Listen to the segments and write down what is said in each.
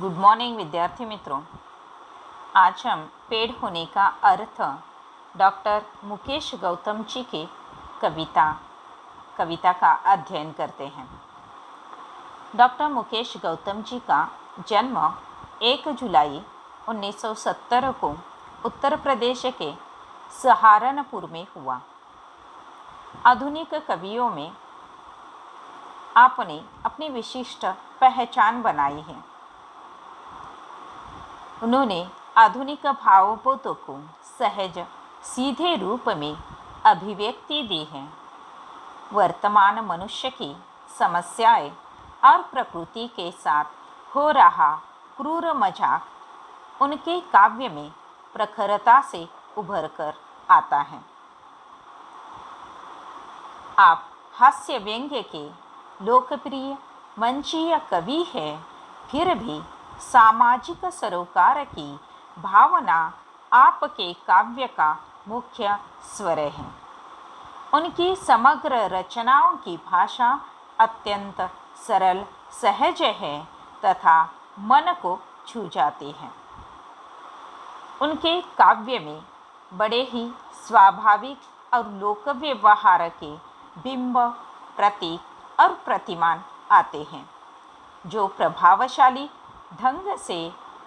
Good morning विद्यार्थी मित्रों। आज हम पेड़ होने का अर्थ डॉक्टर मुकेश गौतम जी की कविता का अध्ययन करते हैं। डॉक्टर मुकेश गौतम जी का जन्म 1 जुलाई 1970 को उत्तर प्रदेश के सहारनपुर में हुआ। आधुनिक कवियों में आपने अपनी विशिष्ट पहचान बनाई है। उन्होंने आधुनिक भावबोधों को सहज सीधे रूप में अभिव्यक्ति दी है। वर्तमान मनुष्य की समस्याएं और प्रकृति के साथ हो रहा क्रूर मजाक उनके काव्य में प्रखरता से उभर कर आता है। आप हास्य व्यंग्य के लोकप्रिय मंचीय कवि हैं, फिर भी सामाजिक सरोकार की भावना आपके काव्य का मुख्य स्वर है। उनकी समग्र रचनाओं की भाषा अत्यंत सरल सहज है तथा मन को छू जाती है। उनके काव्य में बड़े ही स्वाभाविक और लोक व्यवहार के बिंब, प्रतीक और प्रतिमान आते हैं, जो प्रभावशाली ढंग से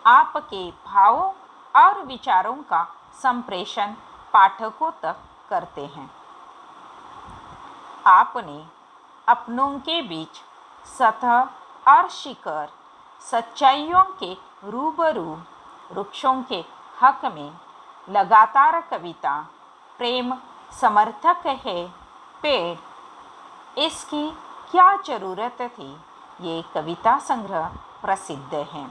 आपके भावों और विचारों का संप्रेषण पाठकों तक करते हैं। आपने अपनों के बीच सतह और शिखर, सच्चाइयों के रूबरू वृक्षों के हक में लगातार कविता प्रेम समर्थक है पेड़, इसकी क्या जरूरत थी, ये कविता संग्रह प्रसिद्ध है।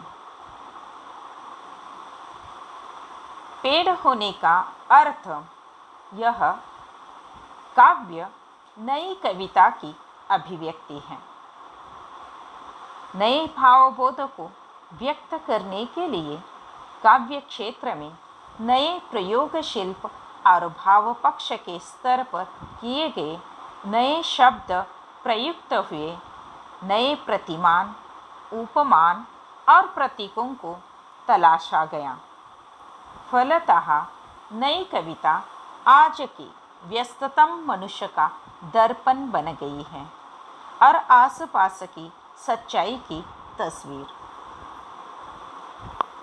पेड़ होने का अर्थ यह काव्य नई कविता की अभिव्यक्ति है। नए भावबोध को व्यक्त करने के लिए काव्य क्षेत्र में नए प्रयोग शिल्प और भाव पक्ष के स्तर पर किए गए नए शब्द प्रयुक्त हुए, नए प्रतिमान, उपमान और प्रतीकों को तलाशा गया। फलतः नई कविता आज की व्यस्ततम मनुष्य का दर्पण बन गई है और आसपास की सच्चाई की तस्वीर।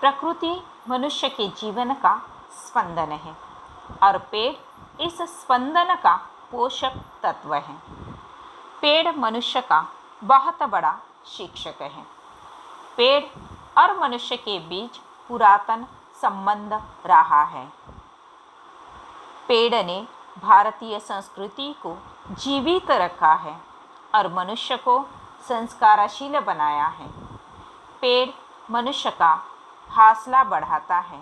प्रकृति मनुष्य के जीवन का स्पंदन है और पेड़ इस स्पंदन का पोषक तत्व है। पेड़ मनुष्य का बहुत बड़ा शिक्षक है। पेड़ और मनुष्य के बीच पुरातन संबंध रहा है। पेड़ ने भारतीय संस्कृति को जीवित रखा है और मनुष्य को संस्कारशील बनाया है। पेड़ मनुष्य का हौसला बढ़ाता है,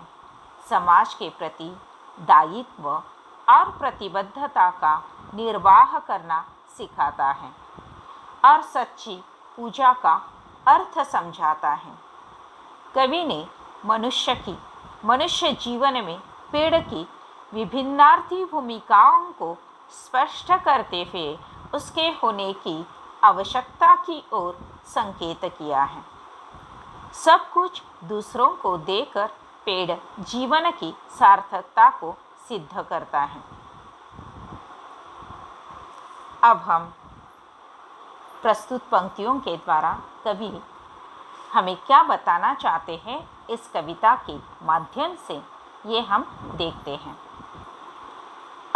समाज के प्रति दायित्व और प्रतिबद्धता का निर्वाह करना सिखाता है और सच्ची पूजा का अर्थ समझाता है। कवि ने मनुष्य जीवन में पेड़ की विभिन्नार्थी भूमिकाओं को स्पष्ट करते हुए उसके होने की आवश्यकता की ओर संकेत किया है। सब कुछ दूसरों को देकर पेड़ जीवन की सार्थकता को सिद्ध करता है। अब हम प्रस्तुत पंक्तियों के द्वारा कवि हमें क्या बताना चाहते हैं इस कविता के माध्यम से, ये हम देखते हैं।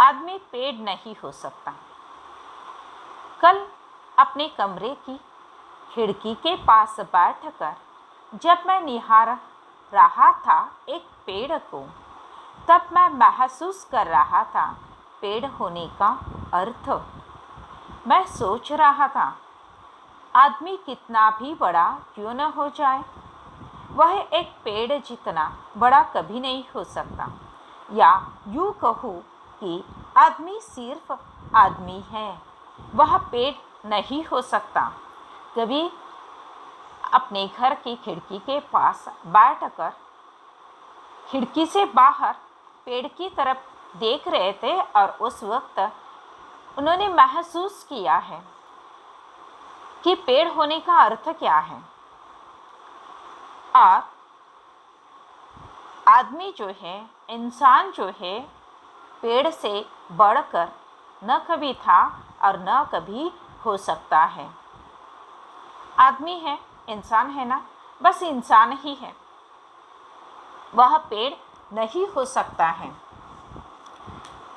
आदमी पेड़ नहीं हो सकता। कल अपने कमरे की खिड़की के पास बैठकर जब मैं निहार रहा था एक पेड़ को, तब मैं महसूस कर रहा था पेड़ होने का अर्थ। मैं सोच रहा था, आदमी कितना भी बड़ा क्यों न हो जाए, वह एक पेड़ जितना बड़ा कभी नहीं हो सकता। या यूँ कहूँ कि आदमी सिर्फ आदमी है, वह पेड़ नहीं हो सकता। कभी अपने घर की खिड़की के पास बैठकर खिड़की से बाहर पेड़ की तरफ देख रहे थे और उस वक्त उन्होंने महसूस किया है कि पेड़ होने का अर्थ क्या है। और आदमी जो है, इंसान जो है, पेड़ से बढ़कर न कभी था और न कभी हो सकता है। आदमी है, इंसान है ना, बस इंसान ही है, वह पेड़ नहीं हो सकता है।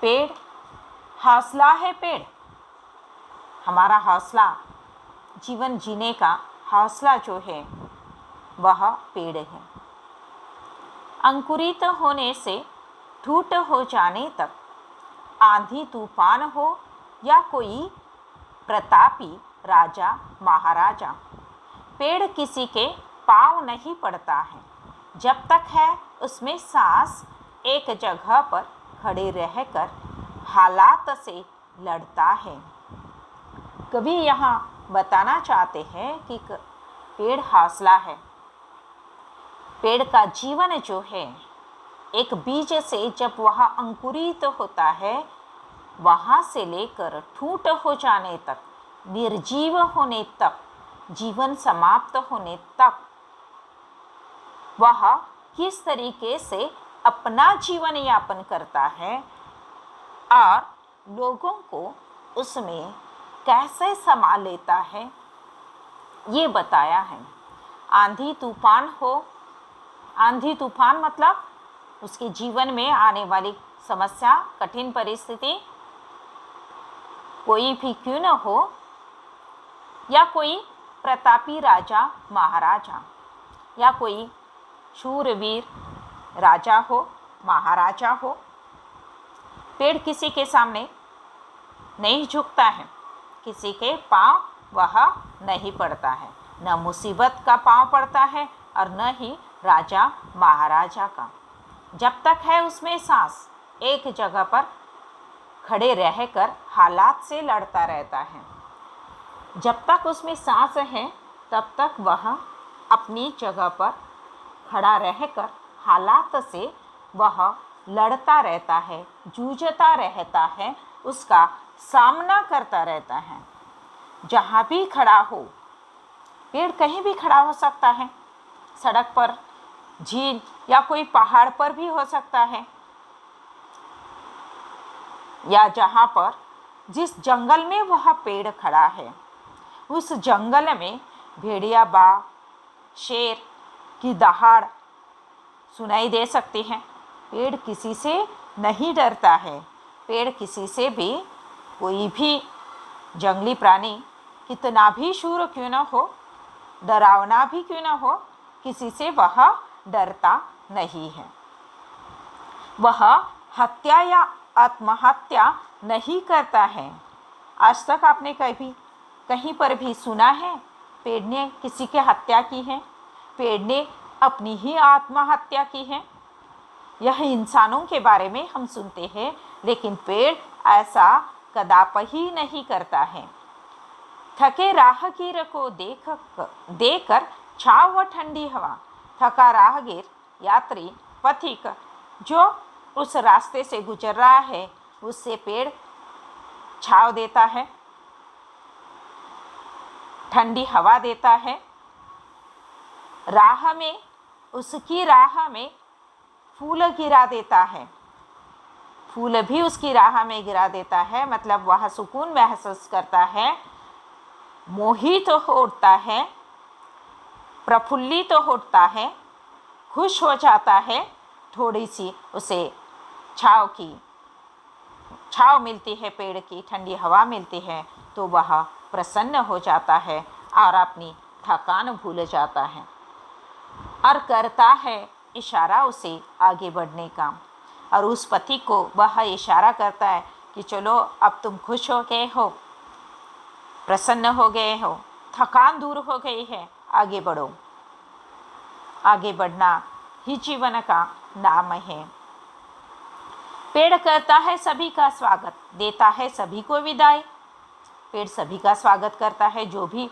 पेड़ हौसला है, पेड़ हमारा हौसला, जीवन जीने का हौसला जो है वह पेड़ है। अंकुरित होने से ठूट हो जाने तक, आंधी तूफान हो या कोई प्रतापी राजा महाराजा, पेड़ किसी के पाँव नहीं पड़ता है। जब तक है उसमें सांस, एक जगह पर खड़े रहकर हालात से लड़ता है। कभी यहाँ बताना चाहते हैं कि पेड़ हौसला है। पेड़ का जीवन जो है, एक बीज से जब वह अंकुरित होता है, वहाँ से लेकर ठूंठ हो जाने तक, निर्जीव होने तक, जीवन समाप्त होने तक, वह किस तरीके से अपना जीवन यापन करता है और लोगों को उसमें कैसे संभाल लेता है, ये बताया है। आंधी तूफान हो, आंधी तूफान मतलब उसके जीवन में आने वाली समस्या, कठिन परिस्थिति कोई भी क्यों न हो, या कोई प्रतापी राजा महाराजा, या कोई शूरवीर राजा हो, महाराजा हो, पेड़ किसी के सामने नहीं झुकता है, किसी के पाँव वह नहीं पड़ता है, न मुसीबत का पाँव पड़ता है और न ही राजा महाराजा का। जब तक है उसमें सांस, एक जगह पर खड़े रहकर हालात से लड़ता रहता है। जब तक उसमें सांस है तब तक वह अपनी जगह पर खड़ा रहकर हालात से वह लड़ता रहता है, जूझता रहता है, उसका सामना करता रहता है। जहाँ भी खड़ा हो, पेड़ कहीं भी खड़ा हो सकता है, सड़क पर, झील या कोई पहाड़ पर भी हो सकता है, या जहाँ पर जिस जंगल में वह पेड़ खड़ा है, उस जंगल में भेड़िया, बाघ, शेर की दहाड़ सुनाई दे सकती है। पेड़ किसी से नहीं डरता है। पेड़ किसी से भी, कोई भी जंगली प्राणी कितना भी शूर क्यों न हो, डरावना भी क्यों न हो, किसी से वह डरता नहीं है। वह हत्या या आत्महत्या नहीं करता है। आज तक आपने कभी कहीं पर भी सुना है पेड़ ने किसी की हत्या की है? पेड़ ने अपनी ही आत्महत्या की है। यह इंसानों के बारे में हम सुनते हैं, लेकिन पेड़ ऐसा कदापि ही नहीं करता है। थके राहगीर को देकर छाँव व ठंडी हवा, थका राहगीर, यात्री, पथिक जो उस रास्ते से गुजर रहा है, उससे पेड़ छाँव देता है, ठंडी हवा देता है। राह में, उसकी राह में फूल गिरा देता है, फूल भी उसकी राह में गिरा देता है, मतलब वह सुकून महसूस करता है, मोहित होता है, प्रफुल्लित होता है, खुश हो जाता है। थोड़ी सी उसे छाँव मिलती है, पेड़ की ठंडी हवा मिलती है, तो वह प्रसन्न हो जाता है और अपनी थकान भूल जाता है और करता है इशारा उसे आगे बढ़ने का। और उस पथिक को वह इशारा करता है कि चलो अब तुम खुश हो गए हो, प्रसन्न हो गए हो, थकान दूर हो गई है, आगे बढ़ो। आगे बढ़ना ही जीवन का नाम है। पेड़ करता है सभी का स्वागत, देता है सभी को विदाई। पेड़ सभी का स्वागत करता है, जो भी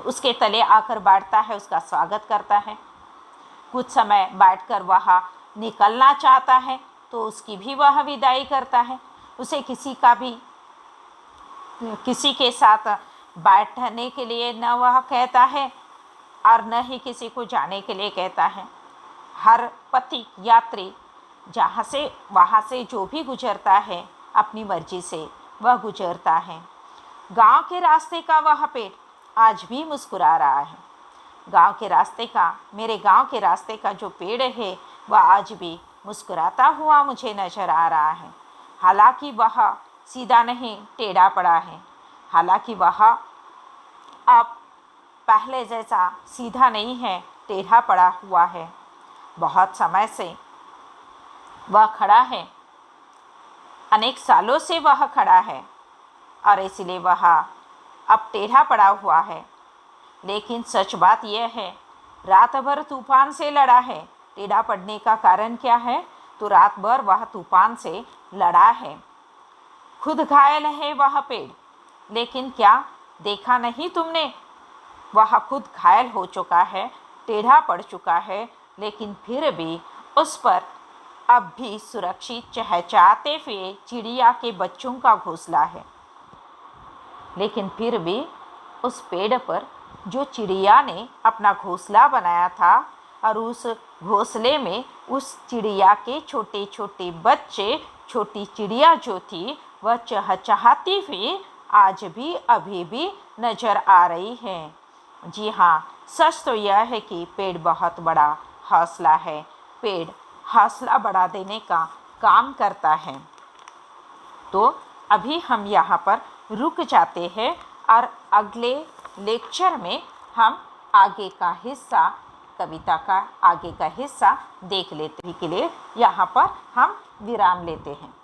उसके तले आकर बैठता है उसका स्वागत करता है। कुछ समय बैठकर वह निकलना चाहता है तो उसकी भी वह विदाई करता है। उसे किसी के साथ बैठने के लिए न वह कहता है और न ही किसी को जाने के लिए कहता है। हर पथिक यात्री जहाँ से वहाँ से जो भी गुजरता है अपनी मर्जी से वह गुजरता है। गांव के रास्ते का वह पेड़ आज भी मुस्कुरा रहा है। गांव के रास्ते का, मेरे गांव के रास्ते का जो पेड़ है वह आज भी मुस्कुराता हुआ मुझे नजर आ रहा है। हालांकि वह सीधा नहीं, टेढ़ा पड़ा है। हालांकि वह अब पहले जैसा सीधा नहीं है, टेढ़ा पड़ा हुआ है। बहुत समय से वह खड़ा है, अनेक सालों से वह खड़ा है और इसलिए वह अब टेढ़ा पड़ा हुआ है। लेकिन सच बात यह है, रात भर तूफान से लड़ा है। टेढ़ा पड़ने का कारण क्या है? तो रात भर वह तूफान से लड़ा है। खुद घायल है वह पेड़, लेकिन क्या देखा नहीं तुमने? वह खुद घायल हो चुका है, टेढ़ा पड़ चुका है, लेकिन फिर भी उस पर अब भी सुरक्षित चहचहाते हुए चिड़िया के बच्चों का घोंसला है। लेकिन फिर भी उस पेड़ पर जो चिड़िया ने अपना घोंसला बनाया था और उस घोंसले में उस चिड़िया के छोटे छोटे बच्चे, छोटी चिड़िया जो थी वह चहचहाती हुई आज भी अभी भी नजर आ रही है। जी हाँ, सच तो यह है कि पेड़ बहुत बड़ा हौसला है। पेड़ हौसला बढ़ा देने का काम करता है। तो अभी हम यहाँ पर रुक जाते हैं और अगले लेक्चर में हम आगे का हिस्सा, कविता का आगे का हिस्सा देख लेते हैं। के लिए यहाँ पर हम विराम लेते हैं।